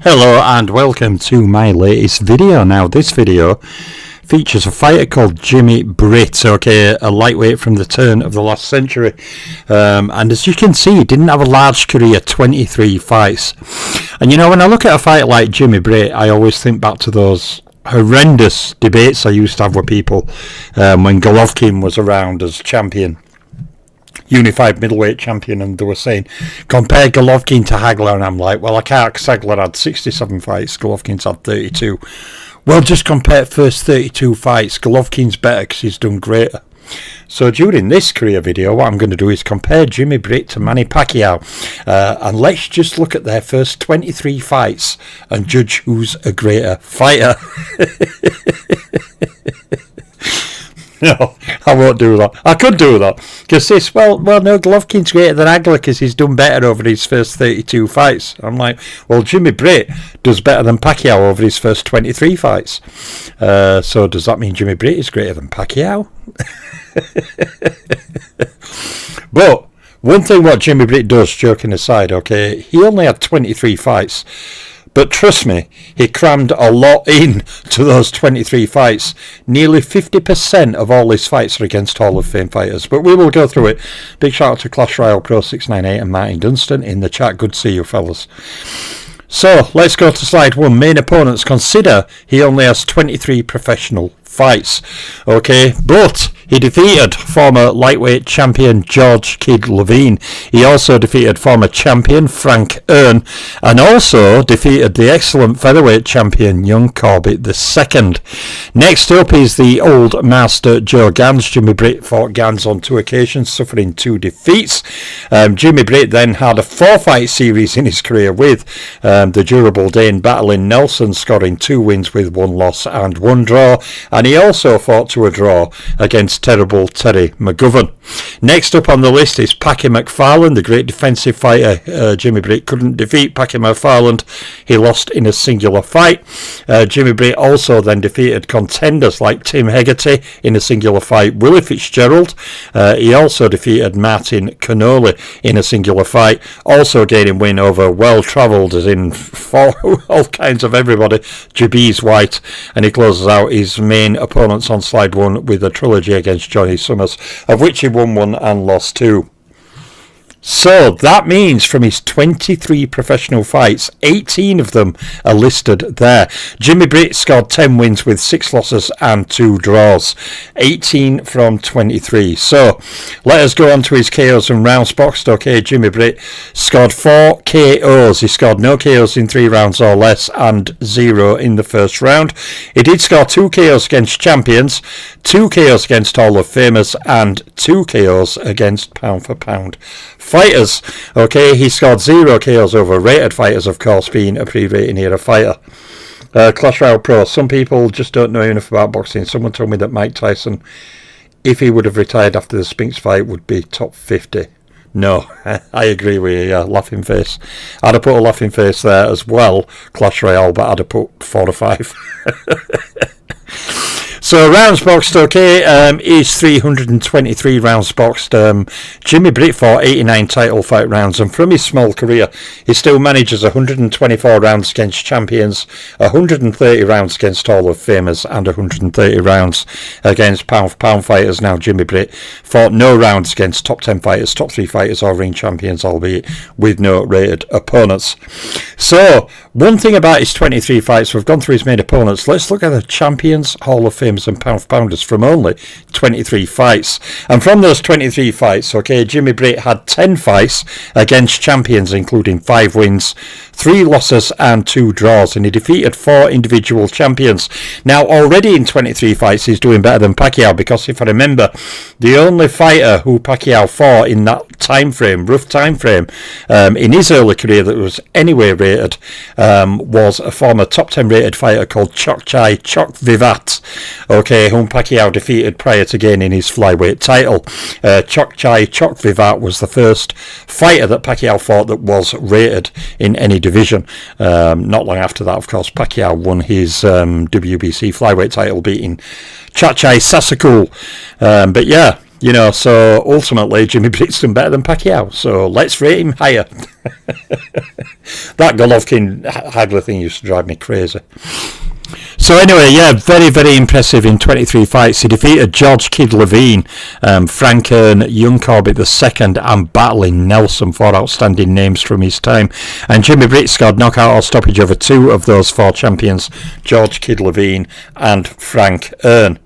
Hello and welcome to my latest video. Now this video features a fighter called Jimmy Britt, okay, a lightweight from the turn of the last century, and as you can see he didn't have a large career, 23 fights. And you know, when I look at a fighter like Jimmy Britt, I always think back to those horrendous debates I used to have with people when Golovkin was around as champion, unified middleweight champion, and they were saying compare Golovkin to Hagler, and I'm like, well, I can't, because Hagler had 67 fights, Golovkin's had 32. Well, just compare first 32 fights, Golovkin's better because he's done greater. So during this career video, what I'm going to do is compare Jimmy Britt to Manny Pacquiao, and let's just look at their first 23 fights and judge who's a greater fighter. No, I won't do that. I could do that. Because this, well, no, Golovkin's greater than Hagler because he's done better over his first 32 fights. I'm like, well, Jimmy Britt does better than Pacquiao over his first 23 fights. So does that mean Jimmy Britt is greater than Pacquiao? But one thing what Jimmy Britt does, joking aside, okay, he only had 23 fights. But trust me, he crammed a lot in to those 23 fights. Nearly 50% of all his fights are against Hall of Fame fighters. But we will go through it. Big shout out to Clash Royale Pro 698 and Martin Dunstan in the chat. Good to see you, fellas. So, let's go to slide 1. Main opponents. Consider he only has 23 professional fights. Okay, but he defeated former lightweight champion George Kid Levine. He also defeated former champion Frank Earn, and also defeated the excellent featherweight champion Young Corbett II. Next up is the old master Joe Gans. Jimmy Britt fought Gans on 2 occasions, suffering 2 defeats. Jimmy Britt then had a 4-fight series in his career with the durable Dane battling Nelson, scoring 2 wins with 1 loss and 1 draw. And he also fought to a draw against terrible Terry McGovern. Next up on the list is Packy McFarland, the great defensive fighter. Jimmy Britt couldn't defeat Packy McFarland. He lost in a singular fight. Jimmy Britt also then defeated contenders like Tim Hegarty in a singular fight. Willie Fitzgerald. He also defeated Martin Cannoli in a singular fight. Also gaining win over well-travelled, as in all kinds of everybody, Jabez White. And he closes out his main opponents on slide 1 with a trilogy against Johnny Summers, of which he won 1 and lost 2. So that means from his 23 professional fights, 18 of them are listed there. Jimmy Britt scored 10 wins with 6 losses and 2 draws. 18 from 23. So let us go on to his KOs and rounds boxed. Okay, Jimmy Britt scored 4 KOs. He scored no KOs in 3 rounds or less and 0 in the first round. He did score 2 KOs against champions, 2 KOs against Hall of Famers, and 2 KOs against pound for pound fighters. Okay, he scored 0 KOs over rated fighters, of course, being a pre-rating era fighter. Clash Royale Pro. Some people just don't know enough about boxing. Someone told me that Mike Tyson, if he would have retired after the Spinks fight, would be top 50. No, I agree with you, laughing face. I'd have put a laughing face there as well, Clash Royale, but I'd have put 4 or 5. So rounds boxed, okay, is 323 rounds boxed. Jimmy Britt fought 89 title fight rounds, and from his small career, he still manages 124 rounds against champions, 130 rounds against Hall of Famers, and 130 rounds against pound for pound fighters. Now Jimmy Britt fought no rounds against top 10 fighters, top 3 fighters, or ring champions, albeit with no rated opponents. So one thing about his 23 fights, we've gone through his main opponents. Let's look at the champions, Hall of Famers, and pound for pounders from only 23 fights. And from those 23 fights, okay, Jimmy Britt had 10 fights against champions, including 5 wins, 3 losses and 2 draws, and he defeated 4 individual champions. Now already in 23 fights he's doing better than Pacquiao, because if I remember, the only fighter who Pacquiao fought in that time frame, rough time frame, in his early career that was anyway rated, was a former top 10 rated fighter called Chok Vivat, okay, whom Pacquiao defeated prior to gaining his flyweight title. Chok Vivat was the first fighter that Pacquiao fought that was rated in any division. Not long after that, of course, Pacquiao won his WBC flyweight title, beating Chachai Sasakul. But yeah, You know, so ultimately Jimmy Britt's done better than Pacquiao, so let's rate him higher. That Golovkin-Hagler thing used to drive me crazy. So anyway, yeah, very, very impressive in 23 fights. He defeated George Kid Levine, Frank Hearn, Young Corbett II, and Battling Nelson, 4 outstanding names from his time. And Jimmy Britt scored knockout or stoppage over 2 of those 4 champions, George Kid Levine and Frank Hearn.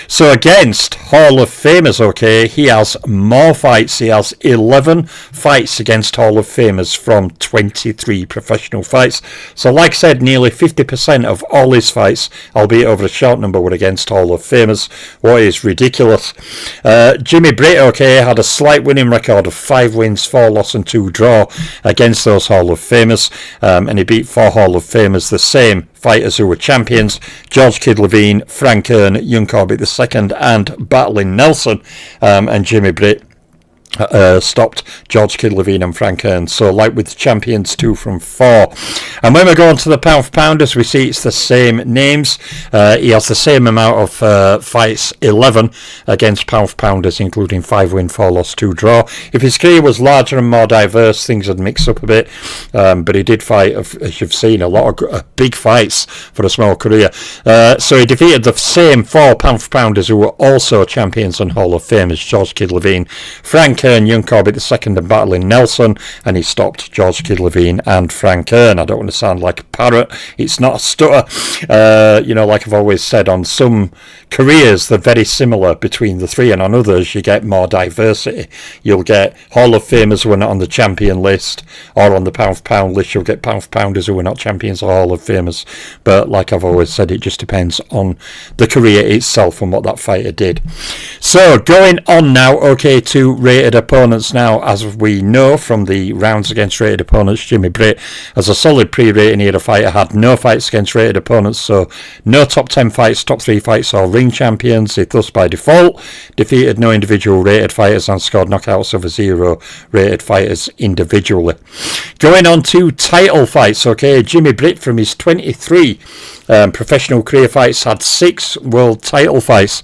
So against Hall of Famers, okay, he has more fights. He has 11 fights against Hall of Famers from 23 professional fights. So like I said, nearly 50% of all his fights, albeit over a short number, were against Hall of Famers, what is ridiculous. Jimmy Britt, okay, had a slight winning record of 5 wins, 4 loss and 2 draw against those Hall of Famers, and he beat 4 Hall of Famers, the same fighters who were champions, George Kid Levine, Frank Hearn, Young Corbett II, and Battling Nelson, and Jimmy Britt stopped George Kid Levine and Frank Hearn, so like with the champions, 2 from 4. And when we go on to the pound for pounders, we see it's the same names. He has the same amount of fights, 11 against pound for pounders, including 5 win, 4 loss, 2 draw. If his career was larger and more diverse, things would mix up a bit, but he did fight, as you've seen, a lot of big fights for a small career. So he defeated the same 4 pound for pounders who were also champions and Hall of Famers, George Kid Levine, Frank Hearn, Young Corbett II, and Battling Nelson, and he stopped George Kid Levine and Frank Hearn. I don't want to sound like a parrot, it's not a stutter. You know, like I've always said, on some careers they're very similar between the 3, and on others you get more diversity. You'll get Hall of Famers who are not on the champion list, or on the pound for pound list you'll get pound for pounders who are not champions or Hall of Famers. But like I've always said, it just depends on the career itself and what that fighter did. So going on now, okay, to rated opponents now. As we know from the rounds against rated opponents, Jimmy Britt has a solid pre-rating. He had a fighter, had no fights against rated opponents, so no top 10 fights, top 3 fights or ring champions. He thus by default defeated no individual rated fighters and scored knockouts over 0 rated fighters individually. Going on to title fights, okay, Jimmy Britt from his 23 professional career fights had 6 world title fights,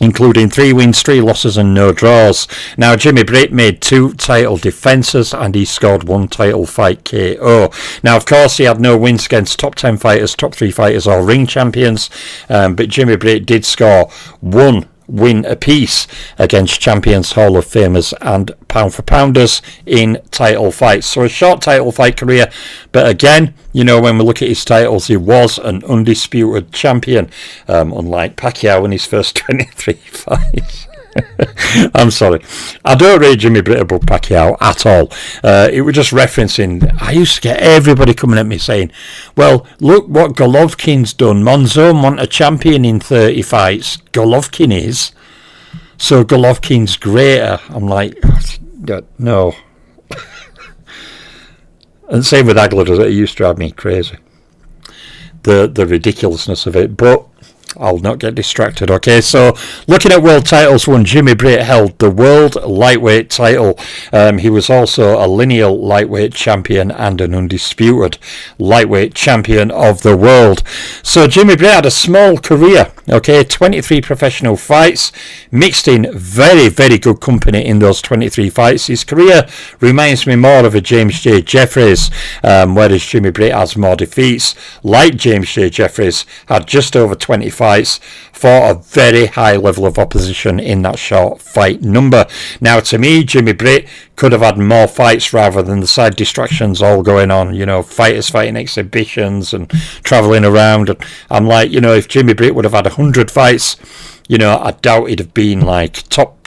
including 3 wins, 3 losses and no draws. Now Jimmy Britt made 2 title defences and he scored 1 title fight KO. Now of course he had no wins against top 10 fighters, top 3 fighters or ring champions, but Jimmy Britt did score 1 win apiece against champions, Hall of Famers and pound for pounders in title fights. So a short title fight career, but again, you know, when we look at his titles, he was an undisputed champion, unlike Pacquiao in his first 23 fights. I'm sorry, I don't rate Jimmy Britt above Pacquiao at all. It was just referencing, I used to get everybody coming at me saying, well, look what Golovkin's done. Monzon won a champion in 30 fights. Golovkin is. So Golovkin's greater. I'm like, no. And same with Hagler does it. It used to drive me crazy, the ridiculousness of it. But I'll not get distracted. Okay, so looking at world titles, when Jimmy Britt held the world lightweight title, he was also a lineal lightweight champion and an undisputed lightweight champion of the world. So Jimmy Britt had a small career, okay, 23 professional fights, mixed in very, very good company in those 23 fights. His career reminds me more of a James J. Jeffries, whereas Jimmy Britt has more defeats. Like James J. Jeffries, had just over 20 fights, fought a very high level of opposition in that short fight number. Now to me, Jimmy Britt could have had more fights rather than the side distractions all going on, you know, fighters fighting exhibitions and travelling around. And I'm like, you know, if Jimmy Britt would have had 100 fights, you know, I doubt he'd have been like top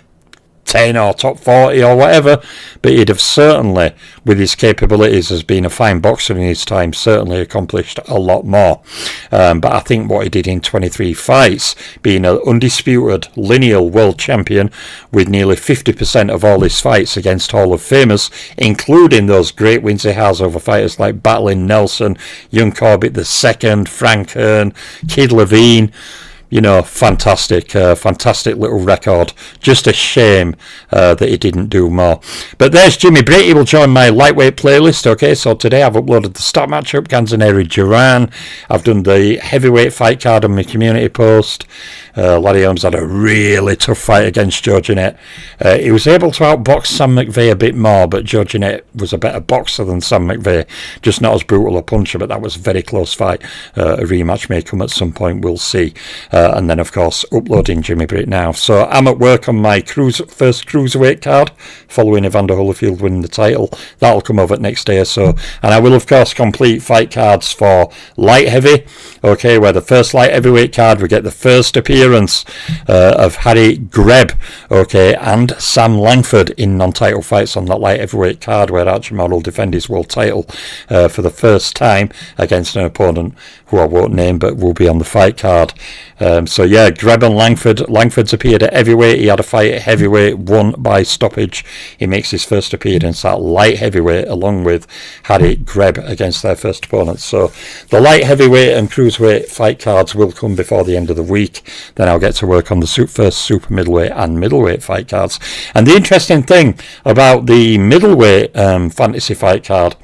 10 or top 40 or whatever, but he'd have certainly, with his capabilities as being a fine boxer in his time, certainly accomplished a lot more. But I think what he did in 23 fights, being an undisputed lineal world champion with nearly 50% of all his fights against Hall of Famers, including those great wins he has over fighters like Battling Nelson, Young Corbett II, Frank Hearn, Kid Levine, you know, fantastic little record. Just a shame that he didn't do more. But there's Jimmy Britt. He will join my lightweight playlist. Okay, so today I've uploaded the start matchup, Canzoneri Duran. I've done the heavyweight fight card on my community post. Larry Holmes had a really tough fight against Joe Jeanette. He was able to outbox Sam McVeigh a bit more, but Joe Jeanette was a better boxer than Sam McVeigh, just not as brutal a puncher, but that was a very close fight. A rematch may come at some point, we'll see. And then, of course, uploading Jimmy Britt now. So I'm at work on my first cruiserweight card, following Evander Holyfield winning the title. That'll come over next day or so. And I will, of course, complete fight cards for light heavy, okay, where the first light heavyweight card, we get the first appearance of Harry Greb, okay, and Sam Langford in non-title fights on that light heavyweight card, where Archimar will defend his world title for the first time against an opponent who I won't name but will be on the fight card. So yeah, Greb and Langford. Langford's appeared at heavyweight. He had a fight at heavyweight, won by stoppage. He makes his first appearance at light heavyweight along with Harry Greb against their first opponents. So the light heavyweight and cruiserweight fight cards will come before the end of the week. Then I'll get to work on the first super middleweight and middleweight fight cards. And the interesting thing about the middleweight fantasy fight card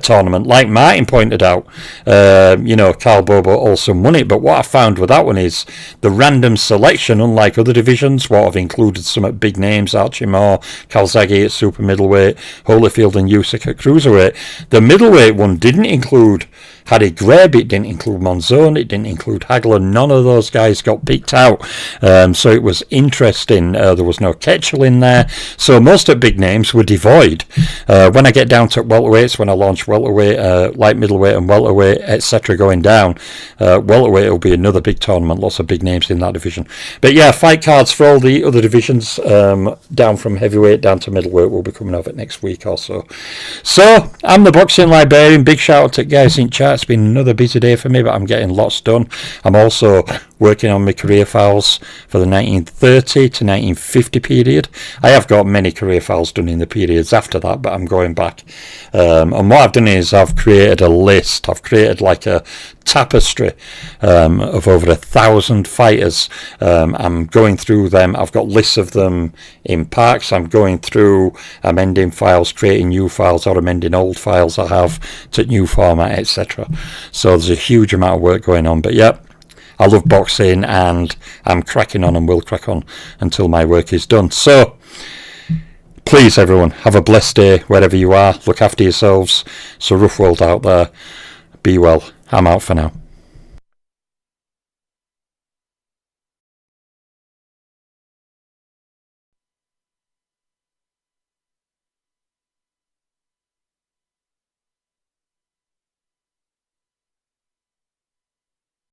tournament, like Martin pointed out, Carl Bobo also won it, but what I found with that one is the random selection, unlike other divisions, what have included some big names, Archie Moore, Calzaghe at super middleweight, Holyfield and Usyk at cruiserweight. The middleweight one didn't include Harry Greb, it didn't include Monzon, it didn't include Hagler. None of those guys got picked out. So it was interesting. There was no Ketchel in there. So most of the big names were devoid. When I get down to welterweights, when I launch welterweight, light middleweight and welterweight, etc. going down, welterweight will be another big tournament. Lots of big names in that division. But yeah, fight cards for all the other divisions, down from heavyweight down to middleweight, will be coming over next week or so. So I'm the Boxing Librarian. Big shout out to guys in chat. It's been another busy day for me, but I'm getting lots done. I'm also working on my career files for the 1930 to 1950 period. I have got many career files done in the periods after that, but I'm going back. And what I've done is I've created a list. I've created like a tapestry of over 1,000 fighters. I'm going through them. I've got lists of them in packs. I'm going through, amending files, creating new files, or amending old files I have to new format, etc. So there's a huge amount of work going on. But yeah, I love boxing and I'm cracking on and will crack on until my work is done. So please, everyone, have a blessed day wherever you are. Look after yourselves. It's a rough world out there. Be well. I'm out for now.